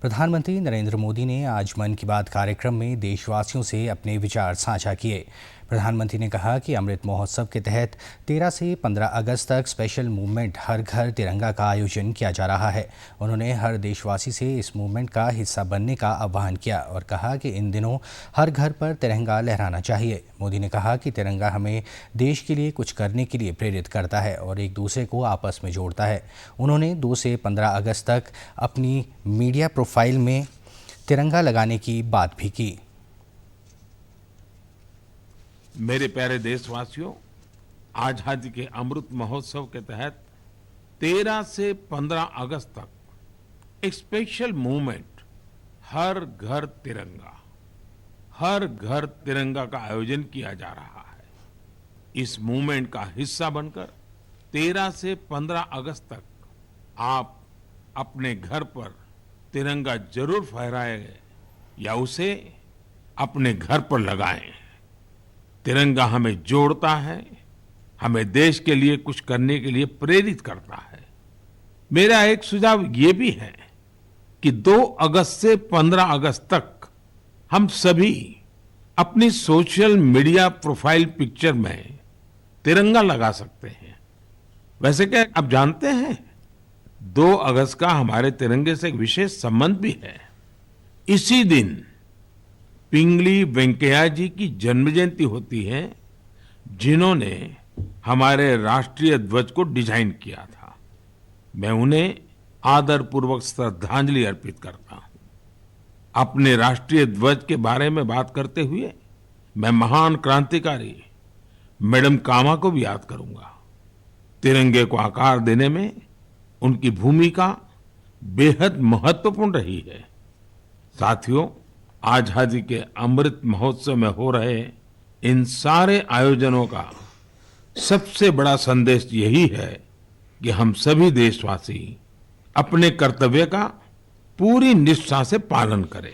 प्रधानमंत्री नरेंद्र मोदी ने आज मन की बात कार्यक्रम में देशवासियों से अपने विचार साझा किए। प्रधानमंत्री ने कहा कि अमृत महोत्सव के तहत 13 से 15 अगस्त तक स्पेशल मूवमेंट हर घर तिरंगा का आयोजन किया जा रहा है। उन्होंने हर देशवासी से इस मूवमेंट का हिस्सा बनने का आह्वान किया और कहा कि इन दिनों हर घर पर तिरंगा लहराना चाहिए। मोदी ने कहा कि तिरंगा हमें देश के लिए कुछ करने के लिए प्रेरित करता है और एक दूसरे को आपस में जोड़ता है। उन्होंने 2 से 15 अगस्त तक अपनी मीडिया प्रोफाइल में तिरंगा लगाने की बात भी की। मेरे प्यारे देशवासियों, आजादी के अमृत महोत्सव के तहत 13 से 15 अगस्त तक एक स्पेशल मूवमेंट हर घर तिरंगा का आयोजन किया जा रहा है। इस मूवमेंट का हिस्सा बनकर 13 से 15 अगस्त तक आप अपने घर पर तिरंगा जरूर फहराएं या उसे अपने घर पर लगाएं। तिरंगा हमें जोड़ता है, हमें देश के लिए कुछ करने के लिए प्रेरित करता है। मेरा एक सुझाव ये भी है कि 2 अगस्त से 15 अगस्त तक हम सभी अपनी सोशल मीडिया प्रोफाइल पिक्चर में तिरंगा लगा सकते हैं। वैसे क्या आप जानते हैं, 2 अगस्त का हमारे तिरंगे से एक विशेष संबंध भी है। इसी दिन पिंगली वेंकैया जी की जन्म जयंती होती है, जिन्होंने हमारे राष्ट्रीय ध्वज को डिजाइन किया था। मैं उन्हें आदरपूर्वक श्रद्धांजलि अर्पित करता हूं। अपने राष्ट्रीय ध्वज के बारे में बात करते हुए मैं महान क्रांतिकारी मैडम कामा को भी याद करूंगा। तिरंगे को आकार देने में उनकी भूमिका बेहद महत्वपूर्ण रही है। साथियों, आजादी के अमृत महोत्सव में हो रहे इन सारे आयोजनों का सबसे बड़ा संदेश यही है कि हम सभी देशवासी अपने कर्तव्य का पूरी निष्ठा से पालन करें।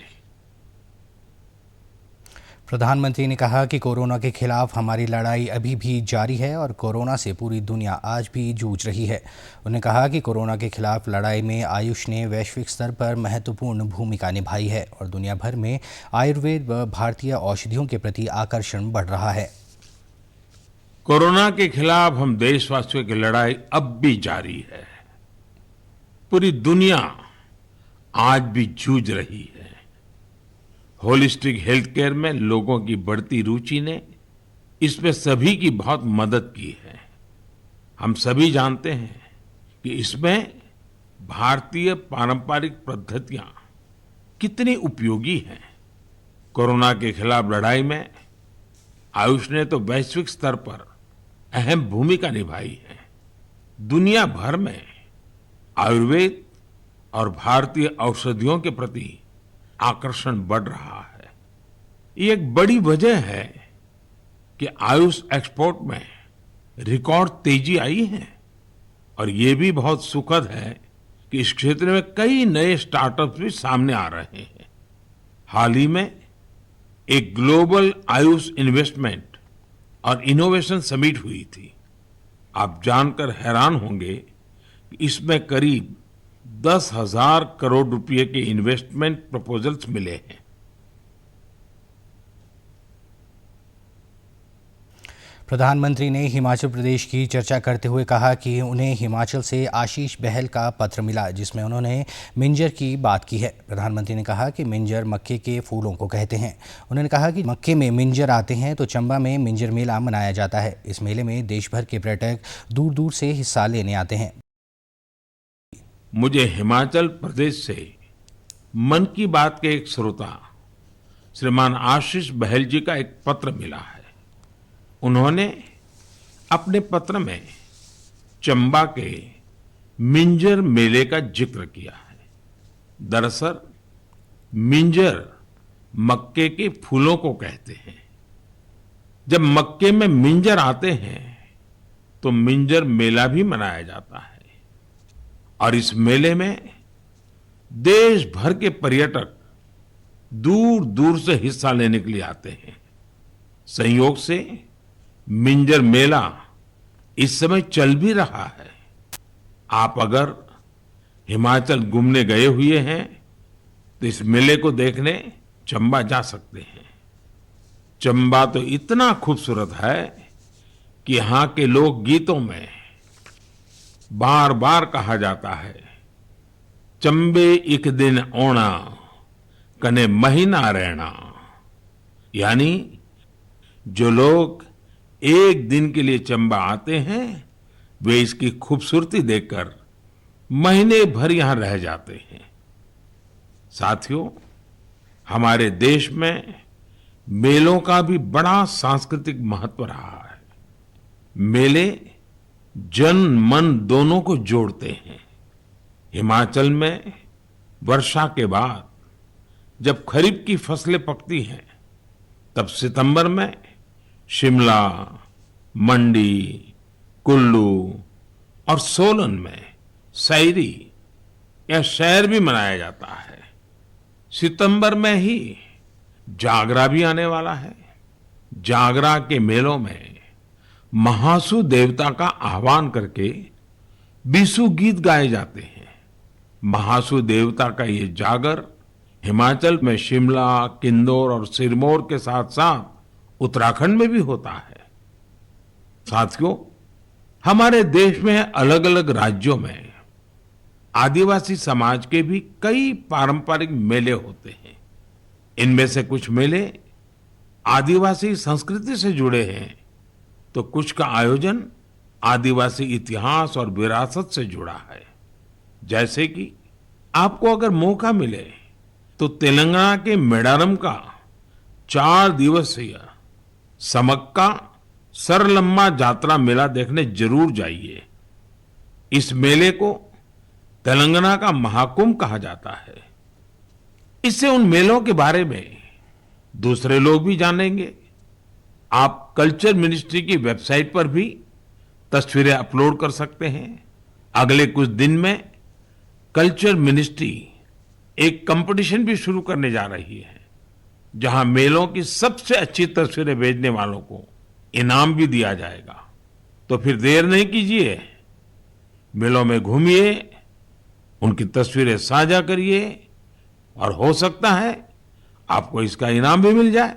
प्रधानमंत्री ने कहा कि कोरोना के खिलाफ हमारी लड़ाई अभी भी जारी है और कोरोना से पूरी दुनिया आज भी जूझ रही है। उन्होंने कहा कि कोरोना के खिलाफ लड़ाई में आयुष ने वैश्विक स्तर पर महत्वपूर्ण भूमिका निभाई है और दुनिया भर में आयुर्वेद व भारतीय औषधियों के प्रति आकर्षण बढ़ रहा है। कोरोना के खिलाफ हम देशवासियों की लड़ाई अब भी जारी है। पूरी दुनिया आज भी जूझ रही है। होलिस्टिक हेल्थ केयर में लोगों की बढ़ती रुचि ने इसमें सभी की बहुत मदद की है। हम सभी जानते हैं कि इसमें भारतीय पारंपरिक पद्धतियां कितनी उपयोगी हैं। कोरोना के खिलाफ लड़ाई में आयुष ने तो वैश्विक स्तर पर अहम भूमिका निभाई है। दुनिया भर में आयुर्वेद और भारतीय औषधियों के प्रति आकर्षण बढ़ रहा है। ये एक बड़ी वजह है कि आयुष एक्सपोर्ट में रिकॉर्ड तेजी आई है और ये भी बहुत सुखद है कि इस क्षेत्र में कई नए स्टार्टअप्स भी सामने आ रहे हैं। हाल ही में एक ग्लोबल आयुष इन्वेस्टमेंट और इनोवेशन समिट हुई थी। आप जानकर हैरान होंगे कि इसमें करीब 10,000 करोड़ रुपए के इन्वेस्टमेंट प्रपोजल्स मिले हैं। प्रधानमंत्री ने हिमाचल प्रदेश की चर्चा करते हुए कहा कि उन्हें हिमाचल से आशीष बहल का पत्र मिला, जिसमें उन्होंने मिंजर की बात की है। प्रधानमंत्री ने कहा कि मिंजर मक्के के फूलों को कहते हैं। उन्होंने कहा कि मक्के में मिंजर आते हैं तो चंबा में मिंजर मेला मनाया जाता है। इस मेले में देश भर के पर्यटक दूर दूर से हिस्सा लेने आते हैं। मुझे हिमाचल प्रदेश से मन की बात के एक श्रोता श्रीमान आशीष बहल जी का एक पत्र मिला है। उन्होंने अपने पत्र में चंबा के मिंजर मेले का जिक्र किया है। दरअसल मिंजर मक्के के फूलों को कहते हैं। जब मक्के में मिंजर आते हैं तो मिंजर मेला भी मनाया जाता है और इस मेले में देश भर के पर्यटक दूर दूर से हिस्सा लेने के लिए आते हैं। संयोग से मिंजर मेला इस समय चल भी रहा है। आप अगर हिमाचल घूमने गए हुए हैं तो इस मेले को देखने चंबा जा सकते हैं। चंबा तो इतना खूबसूरत है कि यहाँ के लोक गीतों में बार बार कहा जाता है, चंबे एक दिन ओणा कने महीना रहना। यानी जो लोग एक दिन के लिए चंबा आते हैं वे इसकी खूबसूरती देखकर महीने भर यहां रह जाते हैं। साथियों, हमारे देश में मेलों का भी बड़ा सांस्कृतिक महत्व रहा है। मेले जन मन दोनों को जोड़ते हैं। हिमाचल में वर्षा के बाद जब खरीफ की फसलें पकती हैं, तब सितंबर में शिमला, मंडी, कुल्लू और सोलन में सैरी या शहर भी मनाया जाता है। सितंबर में ही जागरा भी आने वाला है। जागरा के मेलों में महासू देवता का आह्वान करके बीसू गीत गाए जाते हैं। महासू देवता का ये जागर हिमाचल में शिमला, किन्नौर और सिरमौर के साथ साथ उत्तराखंड में भी होता है। साथियों, हमारे देश में अलग अलग राज्यों में आदिवासी समाज के भी कई पारंपरिक मेले होते हैं। इनमें से कुछ मेले आदिवासी संस्कृति से जुड़े हैं, तो कुछ का आयोजन आदिवासी इतिहास और विरासत से जुड़ा है। जैसे कि आपको अगर मौका मिले तो तेलंगाना के मेडारम का 4 दिवसीय समक्का सरलम्मा जात्रा मेला देखने जरूर जाइए। इस मेले को तेलंगाना का महाकुंभ कहा जाता है। इससे उन मेलों के बारे में दूसरे लोग भी जानेंगे। आप कल्चर मिनिस्ट्री की वेबसाइट पर भी तस्वीरें अपलोड कर सकते हैं। अगले कुछ दिन में कल्चर मिनिस्ट्री एक कंपटीशन भी शुरू करने जा रही है, जहां मेलों की सबसे अच्छी तस्वीरें भेजने वालों को इनाम भी दिया जाएगा। तो फिर देर नहीं कीजिए, मेलों में घूमिए, उनकी तस्वीरें साझा करिए और हो सकता है आपको इसका इनाम भी मिल जाए।